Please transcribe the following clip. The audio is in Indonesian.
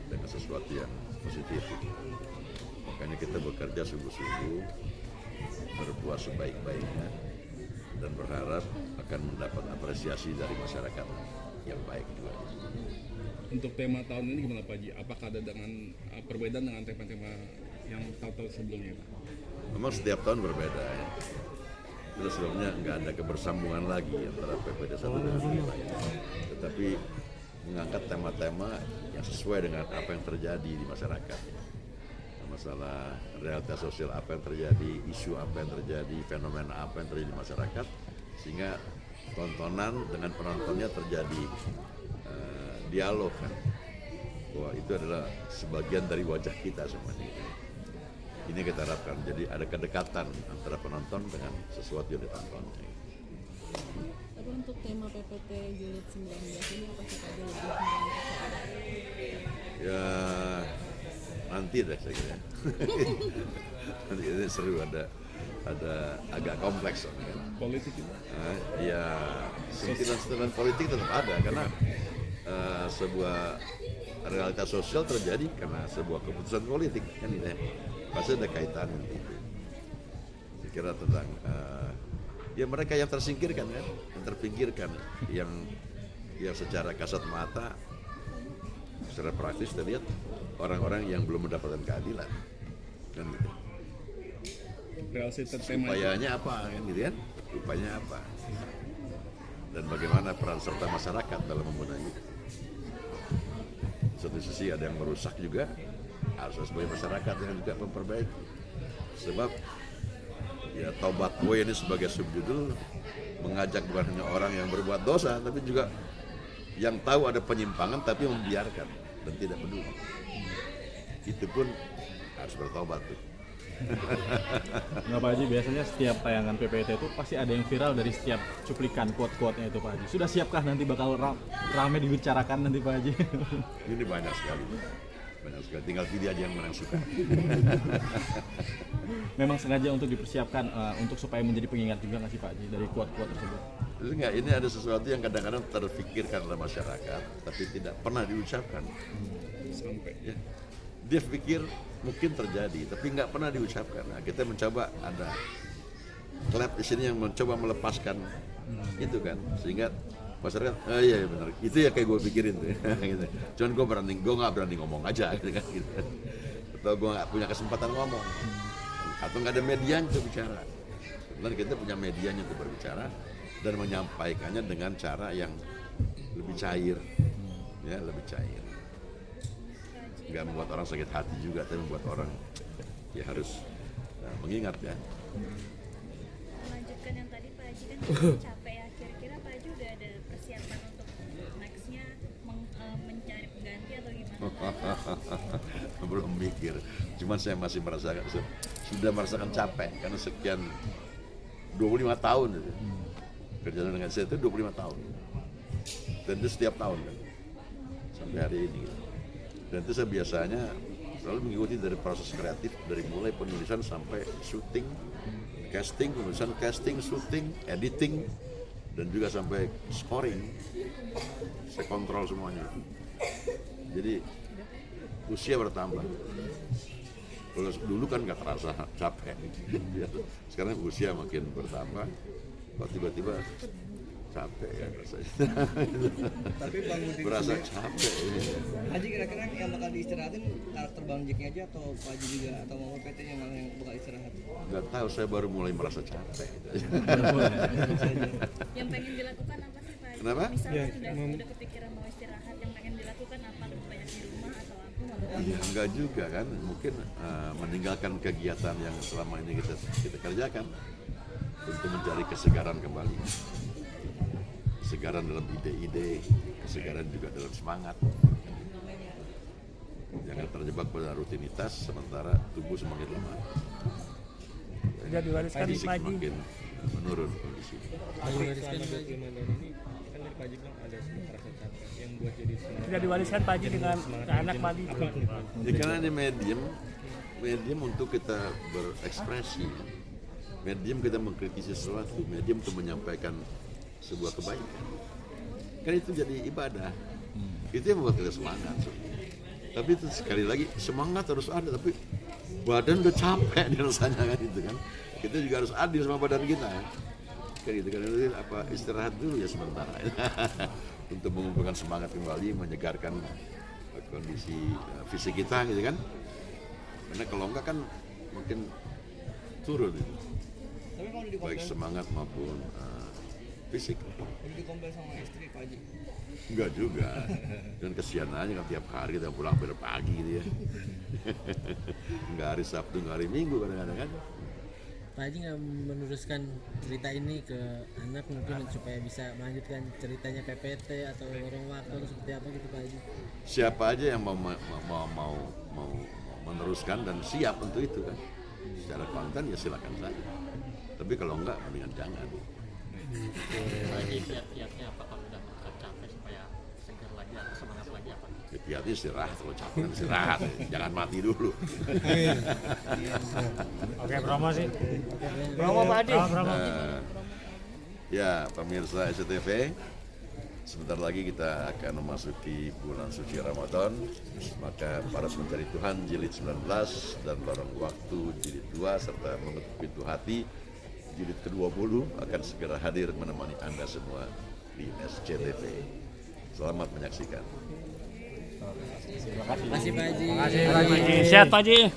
dengan sesuatu yang positif. Makanya kita bekerja sungguh-sungguh, berbuat sebaik-baiknya, dan berharap akan mendapat apresiasi dari masyarakat yang baik juga. Untuk tema tahun ini gimana Pak Haji? Apakah ada dengan perbedaan dengan tema-tema yang tahun-tahun sebelumnya Pak? Memang setiap tahun berbeda ya. Itu sebabnya nggak ada kebersambungan lagi antara PPD 1 dengan yang lain. Tetapi mengangkat tema-tema yang sesuai dengan apa yang terjadi di masyarakat. Masalah realitas sosial apa yang terjadi, isu apa yang terjadi, fenomena apa yang terjadi di masyarakat, sehingga tontonan dengan penontonnya terjadi dialog kan, bahwa itu adalah sebagian dari wajah kita semuanya. Ini kita harapkan, jadi ada kedekatan antara penonton dengan sesuatu yang ditonton. Tapi untuk tema PPT Jilid 19 ini apa sih Pak lebih mengangkat? Ya nanti deh saya kira. Nanti ini seru, ada agak kompleks soalnya. Politik itu? Ya sentilan politik tetap ada karena sebuah realitas sosial terjadi karena sebuah keputusan politik kan ini pasti ada kaitan. Saya kira tentang ya mereka yang tersingkirkan kan, yang terpinggirkan, yang secara kasat mata, secara praktis kita lihat orang-orang yang belum mendapatkan keadilan kan gitu. Upayanya apa kan gitu kan? Upayanya apa? Dan bagaimana peran serta masyarakat dalam membenahi itu. Satu sisi ada yang merusak juga, harus sebagai masyarakat yang juga memperbaiki. Sebab ya Taubat Kue ini sebagai subjudul mengajak bukan hanya orang yang berbuat dosa, tapi juga yang tahu ada penyimpangan tapi membiarkan dan tidak peduli. Itu pun harus bertobat tuh. Nah Pak Haji, biasanya setiap tayangan PPT itu pasti ada yang viral dari setiap cuplikan quote-quote-nya itu Pak Haji. Sudah siapkah nanti bakal ramai dibicarakan nanti Pak Haji? Ini banyak sekali, tinggal pilih aja yang mana yang suka. Memang sengaja untuk dipersiapkan untuk supaya menjadi pengingat juga nggak sih Pak Haji dari quote-quote tersebut? Terus enggak, ini ada sesuatu yang kadang-kadang terpikirkan oleh masyarakat tapi tidak pernah diucapkan. Sampai ya. Dia pikir mungkin terjadi tapi nggak pernah diucapkan. Nah, kita mencoba ada klep di sini yang mencoba melepaskan itu kan, sehingga masyarakat iya benar itu ya kayak gue pikirin tuh gitu. Cuman gue nggak berani ngomong aja gitu kan gitu. Atau gue nggak punya kesempatan ngomong atau nggak ada medianya untuk bicara. Dan kita punya medianya untuk berbicara dan menyampaikannya dengan cara yang lebih cair, ya lebih cair. Nggak membuat orang sakit hati juga, tapi membuat orang ya harus mengingat ya. Melanjutkan yang tadi Pak Haji kan capek ya, kira-kira Pak Haji udah ada persiapan untuk nextnya mencari pengganti atau gimana? Belum mikir, cuman saya masih sudah merasakan capek karena sekian 25 tahun itu. Kerjaan dengan saya itu 25 tahun dan itu setiap tahun kan sampai hari ini gitu. Dan itu saya biasanya selalu mengikuti dari proses kreatif dari mulai penulisan sampai syuting, casting, penulisan, casting, syuting, editing, dan juga sampai scoring. Saya kontrol semuanya. Jadi usia bertambah. Kalau dulu kan nggak terasa capek. Sekarang usia makin bertambah. Kok tiba-tiba capek ya rasanya. Tapi Bang Udin berasa capek ini. Haji kira-kira yang bakal diistirahatin karakter Bang Jacknya aja atau Pak Haji juga atau mau PT-nya yang bakal istirahat? Nggak tahu, saya baru mulai merasa capek. Yang pengen dilakukan apa sih Pak Haji? Kenapa? Misalnya sudah kepikiran mau istirahat, yang pengen dilakukan apa? Lebih banyak di rumah atau apa? Ya enggak juga kan, mungkin meninggalkan kegiatan yang selama ini kita kerjakan untuk mencari kesegaran kembali. Kesegaran dalam ide-ide, kesegaran juga dalam semangat. Jangan terjebak pada rutinitas sementara tubuh semakin lemah. Sudah diwariskan Fisik Pak Haji. semakin menurun kondisi. Diwariskan selama 25 tahun ini kan dari Pak Haji bilang ada sebuah rasa capek yang buat jadi semangat. Sudah diwariskan Pak Haji dengan anak Pak Haji. Ya, karena ini medium untuk kita berekspresi, medium kita mengkritisi sesuatu, medium untuk menyampaikan sebuah kebaikan. Kan itu jadi ibadah. Itu yang membuat kita semangat. Tapi itu sekali lagi semangat harus ada, tapi badan udah capek nih rasanya kan itu kan. Kita juga harus adil sama badan kita ya. Kan gitu kan, apa istirahat dulu ya sementara untuk mengumpulkan semangat kembali, menyegarkan kondisi fisik kita gitu kan. Karena kalau enggak kan mungkin turun itu. Tapi kalau Baik semangat maupun fisik. dikompel sama istri Pak Haji. Enggak juga. Dan kesian aja kan tiap hari kita pulang pagi gitu ya. Enggak hari Sabtu, enggak hari Minggu kadang-kadang kan. Pak Haji nggak meneruskan cerita ini ke anak mungkin supaya bisa melanjutkan ceritanya PPT atau lorong waktu atau seperti apa gitu Pak Haji? Siapa aja yang mau meneruskan dan siap untuk itu kan. Secara konten ya silakan saja. Tapi kalau enggak mendingan jangan. Lagi kiat-kiatnya apakah udah capek supaya segar lagi atau semangat lagi apa? Kiat-kiatnya istirahat, kalau capek kan istirahat. Jangan mati dulu. Oke, promosi. Promo Pak Haji. Promo. Ya, pemirsa SCTV, sebentar lagi kita akan memasuki bulan suci Ramadan. Maka para pencari Tuhan jilid 19 dan lorong waktu jilid 2 serta mengetuk pintu hati jilid ke-20 akan segera hadir menemani Anda semua di SCTV. Selamat menyaksikan. Terima kasih Pak Haji. Terima kasih Pak Haji. Sehat Pak Haji.